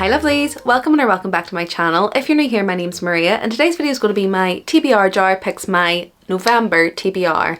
Hi lovelies, welcome or welcome back to my channel. If you're new here, my name's Maria and today's video is going to be my TBR jar picks my November TBR.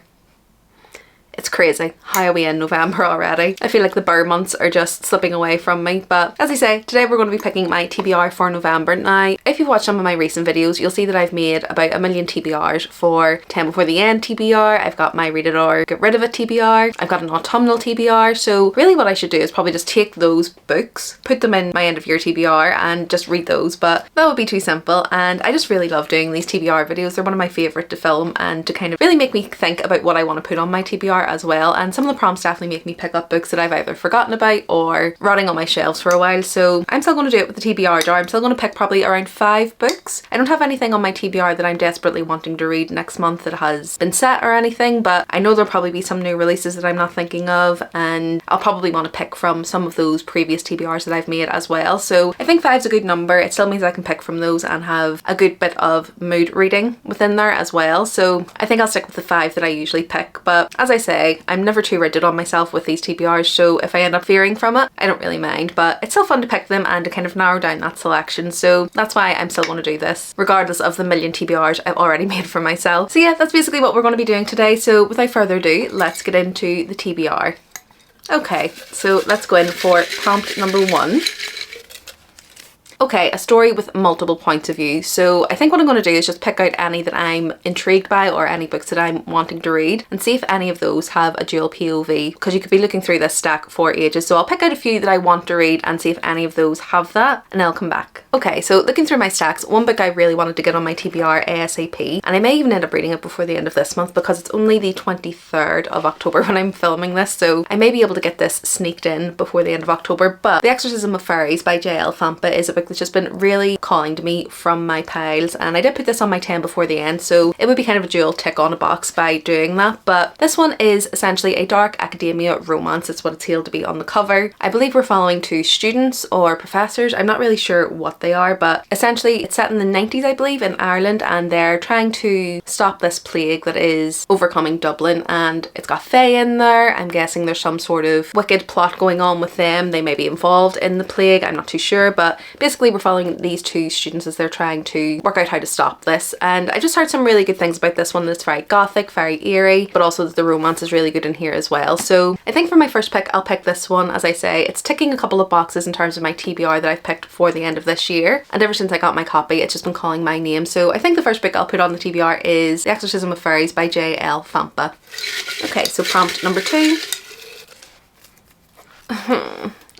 It's crazy. How are we in November already? I feel like the burr months are just slipping away from me, but as I say, today we're going to be picking my TBR for November. Now, if you've watched some of my recent videos, you'll see that I've made about 1 million TBRs for 10 Before the End TBR, I've got my Read It or Get Rid of It TBR, I've got an autumnal TBR, so really what I should do is probably just take those books, put them in my end of year TBR and just read those, but that would be too simple and I just really love doing these TBR videos. They're one of my favourite to film and to kind of really make me think about what I want to put on my TBR as well, and some of the prompts definitely make me pick up books that I've either forgotten about or rotting on my shelves for a while, so I'm still going to do it with the TBR jar. I'm still going to pick probably around 5 books. I don't have anything on my TBR that I'm desperately wanting to read next month that has been set or anything, but I know there'll probably be some new releases that I'm not thinking of and I'll probably want to pick from some of those previous TBRs that I've made as well, so I think 5's a good number. It still means I can pick from those and have a good bit of mood reading within there as well, so I think I'll stick with the 5 that I usually pick. But as I say, I'm never too rigid on myself with these TBRs, so if I end up veering from it, I don't really mind, but it's still fun to pick them and to kind of narrow down that selection, so that's why I'm still going to do this, regardless of the million TBRs I've already made for myself. So yeah, that's basically what we're going to be doing today, so without further ado, let's get into the TBR. Okay, so let's go in for prompt number 1. Okay, a story with multiple points of view. So I think what I'm going to do is just pick out any that I'm intrigued by or any books that I'm wanting to read and see if any of those have a dual POV, because you could be looking through this stack for ages. So I'll pick out a few that I want to read and see if any of those have that and I'll come back. Okay, so looking through my stacks, one book I really wanted to get on my TBR ASAP, and I may even end up reading it before the end of this month because it's only the 23rd of October when I'm filming this, so I may be able to get this sneaked in before the end of October, but The Exorcism of Fairies by J.L. Fampa is a book that's just been really calling to me from my piles, and I did put this on my 10 Before the End, so it would be kind of a dual tick on a box by doing that. But this one is essentially a dark academia romance. It's what it's hailed to be on the cover. I believe we're following 2 students or professors. I'm not really sure what they are, but essentially it's set in the 90s, I believe, in Ireland, and they're trying to stop this plague that is overcoming Dublin, and it's got fae in there. I'm guessing there's some sort of wicked plot going on with them. They may be involved in the plague, I'm not too sure, but basically we're following these 2 students as they're trying to work out how to stop this. And I just heard some really good things about this one. It's very gothic, very eerie, but also the romance is really good in here as well. So I think for my first pick, I'll pick this one. As I say, it's ticking a couple of boxes in terms of my TBR that I've picked for the end of this year, and ever since I got my copy it's just been calling my name. So I think the first book I'll put on the TBR is The Exorcism of Fairies by J.L. Fampa. Okay, so prompt number 2.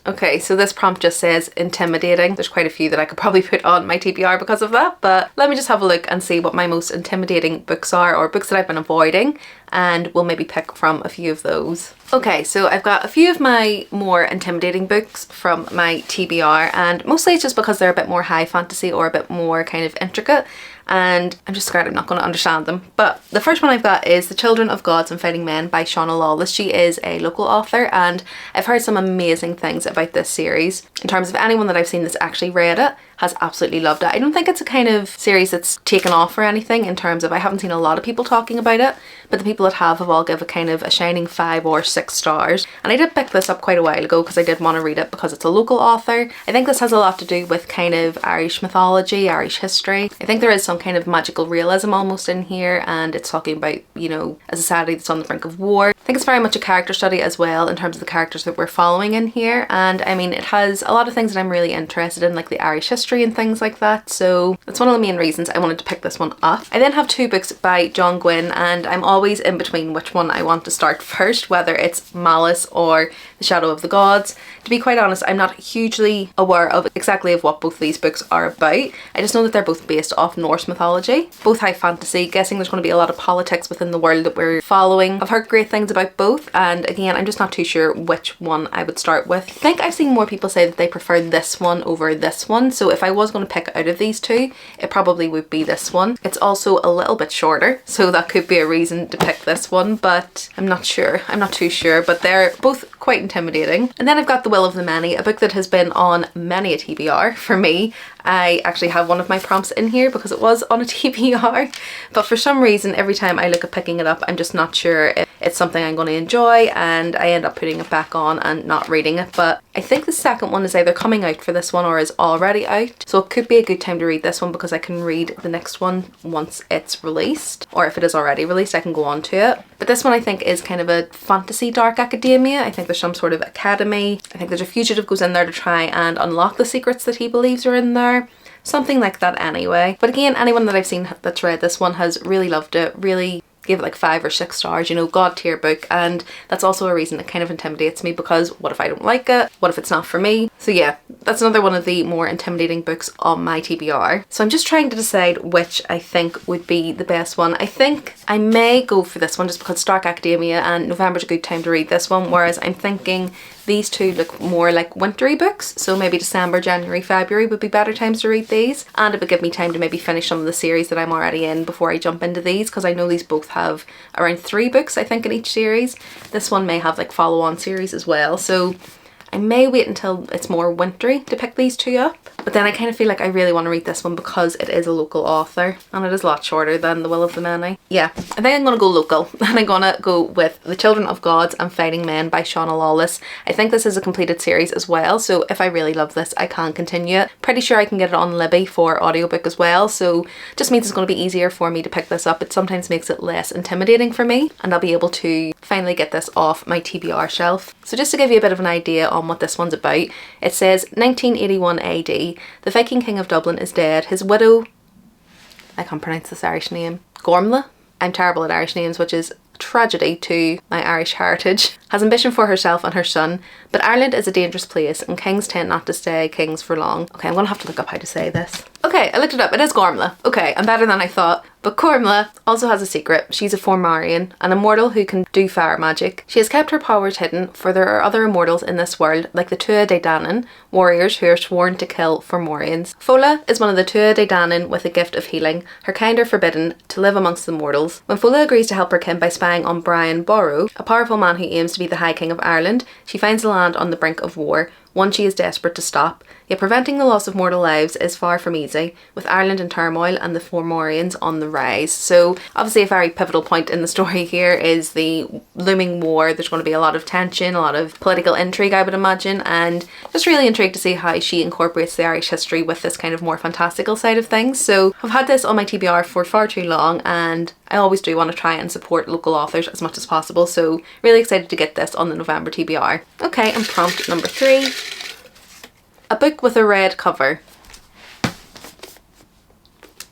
Okay, so this prompt just says intimidating. There's quite a few that I could probably put on my TBR because of that, but let me just have a look and see what my most intimidating books are, or books that I've been avoiding, and we'll maybe pick from a few of those. Okay, so I've got a few of my more intimidating books from my TBR, and mostly it's just because they're a bit more high fantasy or a bit more kind of intricate, and I'm just scared I'm not going to understand them. But the first one I've got is The Children of Gods and Fighting Men by Shauna Lawless. She is a local author and I've heard some amazing things about this series. In terms of anyone that I've seen that's actually read it has absolutely loved it. I don't think it's a kind of series that's taken off or anything, in terms of I haven't seen a lot of people talking about it, but the people that have all give a kind of a shining 5 or 6 stars. And I did pick this up quite a while ago because I did want to read it because it's a local author. I think this has a lot to do with kind of Irish mythology, Irish history. I think there is some kind of magical realism almost in here, and it's talking about, you know, a society that's on the brink of war. I think it's very much a character study as well in terms of the characters that we're following in here, and I mean it has a lot of things that I'm really interested in, like the Irish history and things like that, so that's one of the main reasons I wanted to pick this one up. I then have 2 books by John Gwynne, and I'm always in between which one I want to start first, whether it's Malice or The Shadow of the Gods. To be quite honest, I'm not hugely aware of exactly of what both these books are about. I just know that they're both based off Norse mythology, both high fantasy, guessing there's going to be a lot of politics within the world that we're following. I've heard great things about both, and again I'm just not too sure which one I would start with. I think I've seen more people say that they prefer this one over this one, so if I was going to pick out of these 2, it probably would be this one. It's also a little bit shorter, so that could be a reason to pick this one, but I'm not sure. I'm not too sure, but they're both quite intimidating. And then I've got The Will of the Many, a book that has been on many a TBR for me. I actually have one of my prompts in here because it was on a TBR, but for some reason every time I look at picking it up I'm just not sure if it's something I'm going to enjoy, and I end up putting it back on and not reading it. But I think the second one is either coming out for this one or is already out, so it could be a good time to read this one because I can read the next one once it's released, or if it is already released I can go on to it. But this one I think is kind of a fantasy dark academia. I think there's some sort of academy. I think there's a fugitive goes in there to try and unlock the secrets that he believes are in there. Something like that anyway. But again, anyone that I've seen that's read this one has really loved it, really gave it like 5 or 6 stars, you know, god tier book. And that's also a reason it kind of intimidates me, because what if I don't like it? What if it's not for me? So yeah, that's another one of the more intimidating books on my TBR. So I'm just trying to decide which I think would be the best one. I think I may go for this one just because it's Dark Academia and November's a good time to read this one, whereas I'm thinking these two look more like wintry books, so maybe December, January, February would be better times to read these, and it would give me time to maybe finish some of the series that I'm already in before I jump into these, because I know these both have around 3 books I think in each series. This one may have like follow-on series as well, so I may wait until it's more wintry to pick these two up. But then I kind of feel like I really want to read this one because it is a local author and it is a lot shorter than The Will of the Many. Yeah, I think I'm going to go local and I'm going to go with The Children of Gods and Fighting Men by Shauna Lawless. I think this is a completed series as well, so if I really love this I can continue it. Pretty sure I can get it on Libby for audiobook as well, so just means it's going to be easier for me to pick this up. It sometimes makes it less intimidating for me, and I'll be able to finally get this off my TBR shelf. So just to give you a bit of an idea on what this one's about, it says 1981 AD, the Viking king of Dublin is dead. His widow, I can't pronounce this Irish name, Gormla? I'm terrible at Irish names, which is tragedy to my Irish heritage, has ambition for herself and her son, but Ireland is a dangerous place and kings tend not to stay kings for long. Okay, I'm gonna have to look up how to say this. Okay, I looked it up, it is Gormla. Okay, I'm better than I thought. But Gormla also has a secret. She's a Fomorian, an immortal who can do fire magic. She has kept her powers hidden, for there are other immortals in this world, like the Tuatha De Danann, warriors who are sworn to kill Fomorians. Fola is one of the Tuatha De Danann with a gift of healing. Her kind are forbidden to live amongst the mortals. When Fola agrees to help her kin by spying on Brian Borrow, a powerful man who aims to be the High King of Ireland, she finds the land on the brink of war, one she is desperate to stop. Yet preventing the loss of mortal lives is far from easy, with Ireland in turmoil and the Fomorians on the rise. So obviously a very pivotal point in the story here is the looming war. There's going to be a lot of tension, a lot of political intrigue I would imagine, and just really intrigued to see how she incorporates the Irish history with this kind of more fantastical side of things. So I've had this on my TBR for far too long, and I always do want to try and support local authors as much as possible, so really excited to get this on the November TBR. Okay, and prompt number 3. A book with a red cover.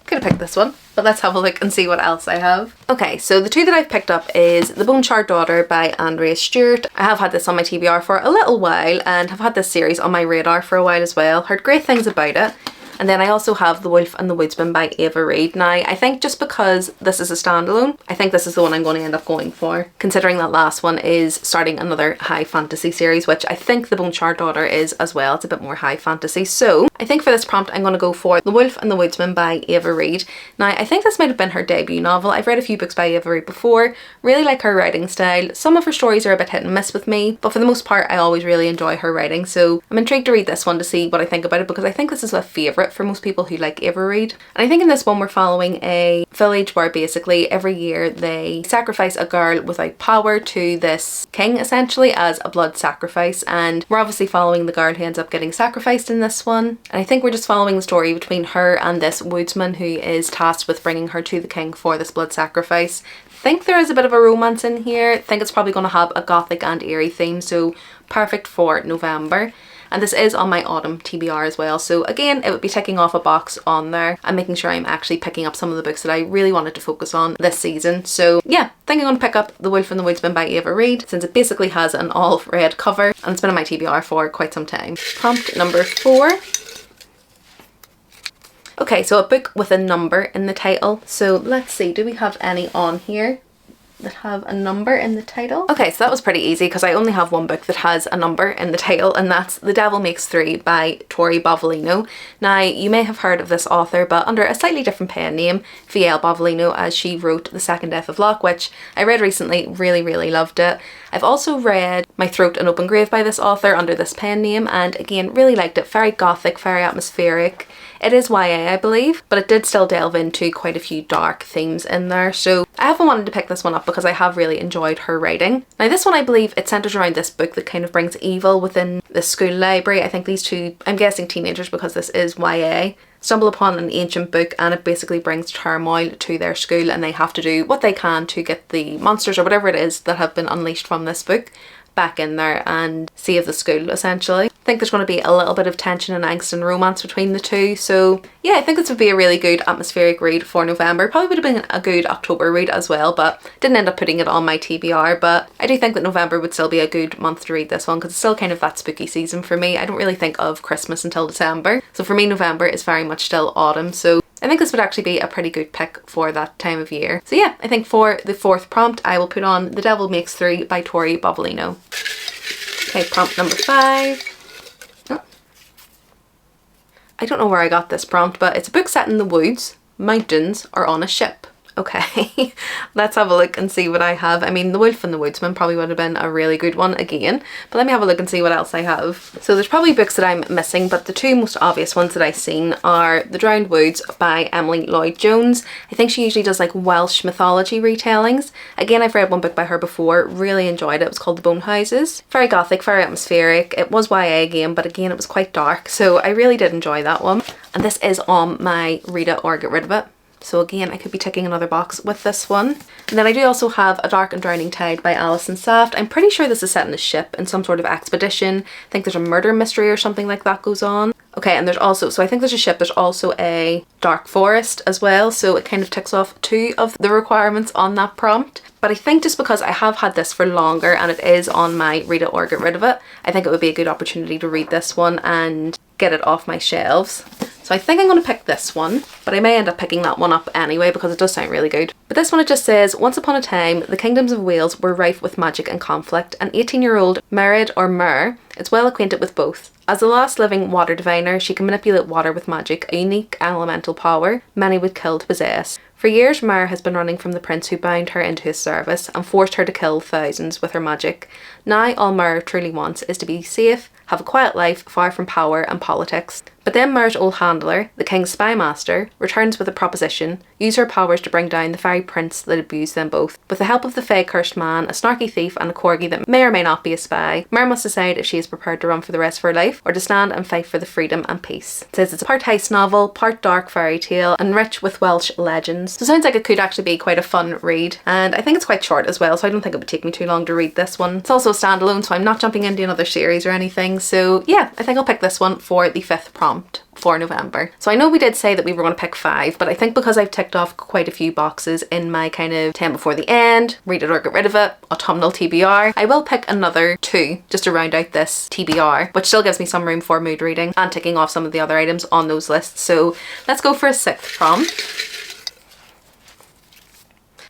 Could have picked this one, but let's have a look and see what else I have. Okay, so the 2 that I've picked up is The Bone Charred Daughter by Andrea Stewart. I have had this on my TBR for a little while and have had this series on my radar for a while as well. Heard great things about it. And then I also have The Wolf and the Woodsman by Ava Reid. Now, I think just because this is a standalone, I think this is the one I'm going to end up going for, considering that last one is starting another high fantasy series, which I think The Bone Charred Daughter is as well. It's a bit more high fantasy. So I think for this prompt, I'm going to go for The Wolf and the Woodsman by Ava Reid. Now, I think this might have been her debut novel. I've read a few books by Ava Reid before, really like her writing style. Some of her stories are a bit hit and miss with me, but for the most part, I always really enjoy her writing. So I'm intrigued to read this one to see what I think about it, because I think this is a favourite for most people who like Ava Reid. And I think in this one we're following a village where basically every year they sacrifice a girl without power to this king, essentially, as a blood sacrifice, and we're obviously following the girl who ends up getting sacrificed in this one. And I think we're just following the story between her and this woodsman who is tasked with bringing her to the king for this blood sacrifice. I think there is a bit of a romance in here. I think it's probably going to have a gothic and eerie theme, so perfect for November. And this is on my autumn TBR as well, so again it would be ticking off a box on there and making sure I'm actually picking up some of the books that I really wanted to focus on this season. So yeah, I think I'm going to pick up The Wolf and the Woodsman by Ava Reid, since it basically has an all red cover and it's been on my TBR for quite some time. Prompt number 4. Okay, so a book with a number in the title. So let's see, do we have any on here that have a number in the title? Okay, so that was pretty easy because I only have one book that has a number in the title, and that's The Devil Makes Three by Tori Bovalino. Now, you may have heard of this author, but under a slightly different pen name, Fiel Bovalino, as she wrote The Second Death of Locke, which I read recently, really loved it. I've also read My Throat an Open Grave by this author under this pen name, and again, really liked it. Very gothic, very atmospheric. It is YA, I believe, but it did still delve into quite a few dark themes in there. So I haven't wanted to pick this one up because I have really enjoyed her writing. Now this one, I believe it centers around this book that kind of brings evil within the school library. I think these two, I'm guessing teenagers because this is YA, stumble upon an ancient book and it basically brings turmoil to their school and they have to do what they can to get the monsters or whatever it is that have been unleashed from this book back in there and save the school, essentially. I think there's going to be a little bit of tension and angst and romance between the two. So yeah, I think this would be a really good atmospheric read for November. Probably would have been a good October read as well, but didn't end up putting it on my TBR. But I do think that November would still be a good month to read this one because it's still kind of that spooky season for me. I don't really think of Christmas until December. So for me, November is very much still autumn. So I think this would actually be a pretty good pick for that time of year. So yeah, I think for the fourth prompt, I will put on The Devil Makes Three by Tori Bovolino. Okay, prompt number 5. Oh. I don't know where I got this prompt, but it's a book set in the woods, mountains, or on a ship. Okay, let's have a look and see what I have. I mean, The Wolf and the Woodsman probably would have been a really good one again, but let me have a look and see what else I have. So there's probably books that I'm missing, but the two most obvious ones that I've seen are The Drowned Woods by Emily Lloyd-Jones. I think she usually does like Welsh mythology retellings. Again, I've read one book by her before, really enjoyed it. It was called The Bone Houses. Very gothic, very atmospheric. It was YA again, but again, it was quite dark, so I really did enjoy that one. And this is on my read it or get rid of it. So again, I could be ticking another box with this one. And then I do also have A Dark and Drowning Tide by Alison Saft. I'm pretty sure this is set in a ship in some sort of expedition. I think there's a murder mystery or something like that goes on. Okay, and there's also, so I think there's a ship, there's also a dark forest as well. So it kind of ticks off 2 of the requirements on that prompt. But I think just because I have had this for longer and it is on my read it or get rid of it, I think it would be a good opportunity to read this one and get it off my shelves. So I think I'm going to pick this one, but I may end up picking that one up anyway because it does sound really good. But this one, it just says, once upon a time, the kingdoms of Wales were rife with magic and conflict. An 18-year-old Merid or Mer is well acquainted with both. As the last living water diviner, she can manipulate water with magic, a unique elemental power many would kill to possess. For years, Mer has been running from the prince who bound her into his service and forced her to kill thousands with her magic. Now all Mer truly wants is to be safe, have a quiet life far from power and politics. But then Mer's old handler, the king's spy master, returns with a proposition: use her powers to bring down the fairy prince that abused them both. With the help of the fae-cursed man, a snarky thief and a corgi that may or may not be a spy, Mer must decide if she is prepared to run for the rest of her life or to stand and fight for the freedom and peace. It says it's a part heist novel, part dark fairy tale and rich with Welsh legends. So it sounds like it could actually be quite a fun read, and I think it's quite short as well, so I don't think it would take me too long to read this one. It's also a standalone, so I'm not jumping into another series or anything. So yeah, I think I'll pick this one for the 5th prompt for November. So I know we did say that we were going to pick 5, but I think because I've ticked off quite a few boxes in my kind of 10 before the end, read it or get rid of it, autumnal TBR, I will pick another 2 just to round out this TBR, which still gives me some room for mood reading and ticking off some of the other items on those lists. So let's go for a 6th prompt.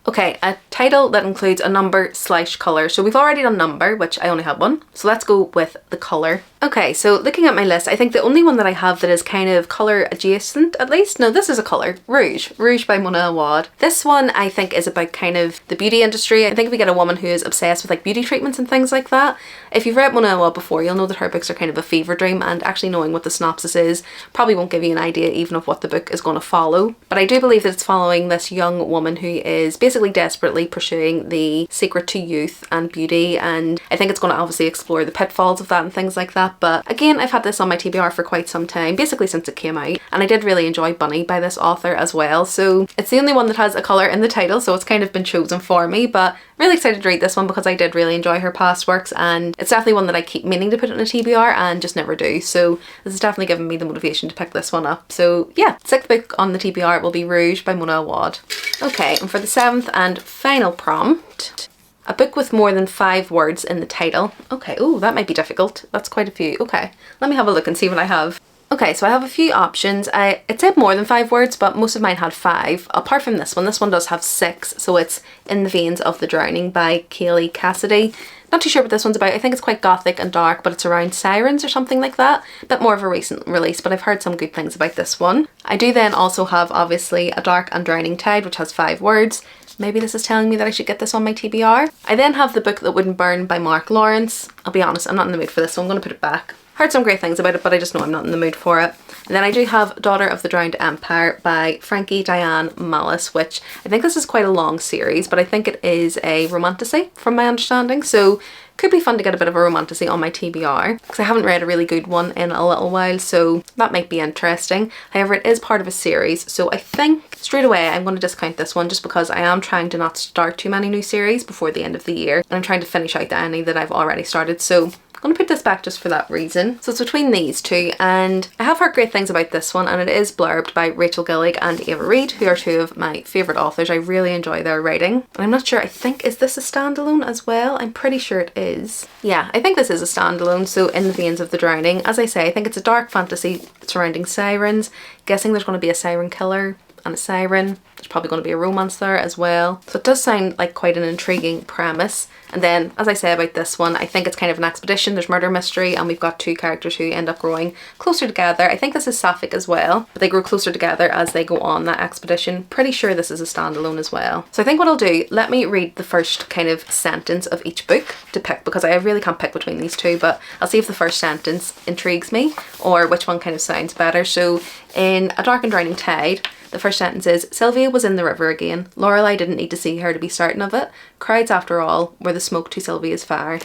Okay, a title that includes a number / colour. So we've already done number, which I only have one. So let's go with the colour. Okay, so looking at my list, I think the only one that I have that is kind of colour adjacent, at least. No, this is a colour. Rouge. Rouge by Mona Awad. This one I think is about kind of the beauty industry. I think we get a woman who is obsessed with like beauty treatments and things like that. If you've read Mona Awad before, you'll know that her books are kind of a fever dream, and actually knowing what the synopsis is probably won't give you an idea even of what the book is going to follow. But I do believe that it's following this young woman who is basically desperately pursuing the secret to youth and beauty, and I think it's going to obviously explore the pitfalls of that and things like that. But again, I've had this on my TBR for quite some time, basically since it came out, and I did really enjoy Bunny by this author as well. So it's the only one that has a colour in the title, so it's kind of been chosen for me, but really excited to read this one because I did really enjoy her past works, and it's definitely one that I keep meaning to put in a TBR and just never do. So this has definitely given me the motivation to pick this one up. So yeah, 6th book on the TBR will be Rouge by Mona Awad. Okay, and for the 7th and final prompt, a book with more than 5 words in the title. Okay, oh, that might be difficult. That's quite a few. Okay, let me have a look and see what I have. Okay, so I have a few options. It said more than 5 words, but most of mine had 5. Apart from this one does have 6, so it's In the Veins of the Drowning by Kaylee Cassidy. Not too sure what this one's about. I think it's quite gothic and dark, but it's around sirens or something like that. A bit more of a recent release, but I've heard some good things about this one. I do then also have, obviously, A Dark and Drowning Tide, which has 5 words. Maybe this is telling me that I should get this on my TBR. I then have The Book That Wouldn't Burn by Mark Lawrence. I'll be honest, I'm not in the mood for this, so I'm going to put it back. Heard some great things about it, but I just know I'm not in the mood for it. And then I do have Daughter of the Drowned Empire by Frankie Diane Mallis, which I think this is quite a long series, but I think it is a romantasy from my understanding. So could be fun to get a bit of a romantasy on my TBR, because I haven't read a really good one in a little while, so that might be interesting. However, it is part of a series, so I think straight away I'm going to discount this one just because I am trying to not start too many new series before the end of the year, and I'm trying to finish out any that I've already started, so I'm going to put this back just for that reason. So it's between these two, and I have heard great things about this one, and it is blurbed by Rachel Gillig and Ava Reid, who are two of my favourite authors. I really enjoy their writing. And I'm not sure, I think, is this a standalone as well? I'm pretty sure it is. Yeah, I think this is a standalone, so In the Veins of the Drowning. As I say, I think it's a dark fantasy surrounding sirens. Guessing there's going to be a siren killer and a siren. There's probably going to be a romance there as well. So it does sound like quite an intriguing premise. And then, as I say about this one, I think it's kind of an expedition. There's murder mystery, and we've got two characters who end up growing closer together. I think this is sapphic as well, but they grow closer together as they go on that expedition. Pretty sure this is a standalone as well. So I think what I'll do, let me read the first kind of sentence of each book to pick, because I really can't pick between these two, but I'll see if the first sentence intrigues me or which one kind of sounds better. So in A Dark and Drowning Tide, the first sentence is, Sylvia was in the river again. Lorelei didn't need to see her to be certain of it. Crowds, after all, were the smoke to Sylvia's fire.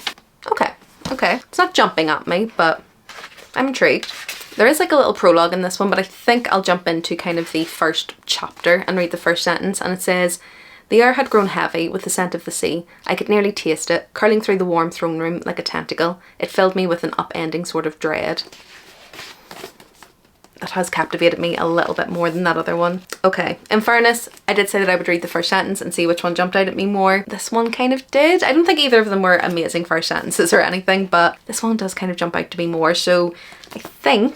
Okay. It's not jumping at me, but I'm intrigued. There is like a little prologue in this one, but I think I'll jump into kind of the first chapter and read the first sentence, and it says, the air had grown heavy with the scent of the sea. I could nearly taste it, curling through the warm throne room like a tentacle. It filled me with an upending sort of dread. That has captivated me a little bit more than that other one. Okay, in fairness, I did say that I would read the first sentence and see which one jumped out at me more. This one kind of did. I don't think either of them were amazing first sentences or anything, but this one does kind of jump out to me more. So I think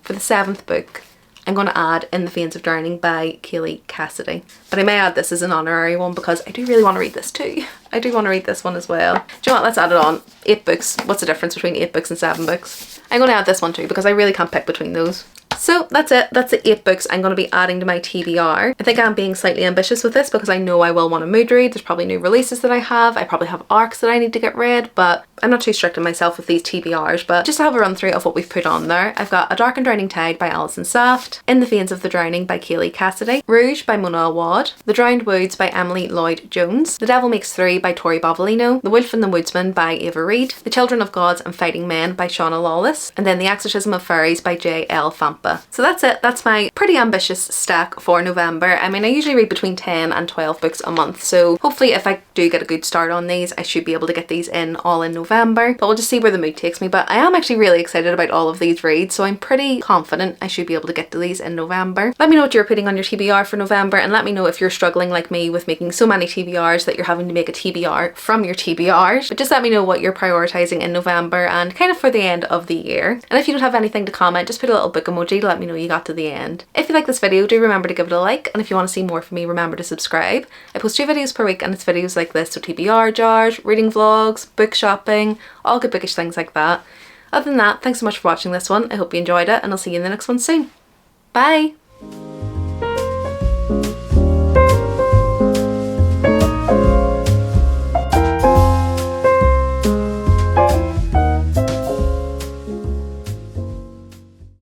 for the 7th book, I'm going to add In the Veins of Drowning by Kaylee Cassidy. But I may add this as an honorary one because I do really want to read this too. I do want to read this one as well. Do you know what? Let's add it on. 8 books. What's the difference between 8 books and 7 books? I'm going to add this one too because I really can't pick between those. So that's it. That's the 8 books I'm going to be adding to my TBR. I think I'm being slightly ambitious with this because I know I will want to mood read. There's probably new releases that I have. I probably have arcs that I need to get read, but I'm not too strict on myself with these TBRs. But just to have a run through of what we've put on there, I've got A Dark and Drowning Tide by Alison Saft, In the Veins of the Drowning by Kaylee Cassidy, Rouge by Mona Awad, The Drowned Woods by Emily Lloyd Jones, The Devil Makes 3 by Tori Bovalino, The Wolf and the Woodsman by Ava Reid, The Children of Gods and Fighting Men by Shauna Lawless, and then The Exorcism of Fairies by J.L. Fampa. So that's it. That's my pretty ambitious stack for November. I mean, I usually read between 10 and 12 books a month, so hopefully if I do get a good start on these, I should be able to get these in all in November, but we'll just see where the mood takes me. But I am actually really excited about all of these reads, so I'm pretty confident I should be able to get to these in November. Let me know what you're putting on your TBR for November, and let me know if you're struggling like me with making so many TBRs that you're having to make a TBR from your TBRs. But just let me know what you're prioritizing in November and kind of for the end of the year. And if you don't have anything to comment, just put a little book emoji to let me know you got to the end. If you like this video, do remember to give it a like, and if you want to see more from me, remember to subscribe. I post 2 videos per week, and it's videos like this, so TBR jars, reading vlogs, book shopping, all good bookish things like that. Other than that, thanks so much for watching this one. I hope you enjoyed it, and I'll see you in the next one soon. Bye!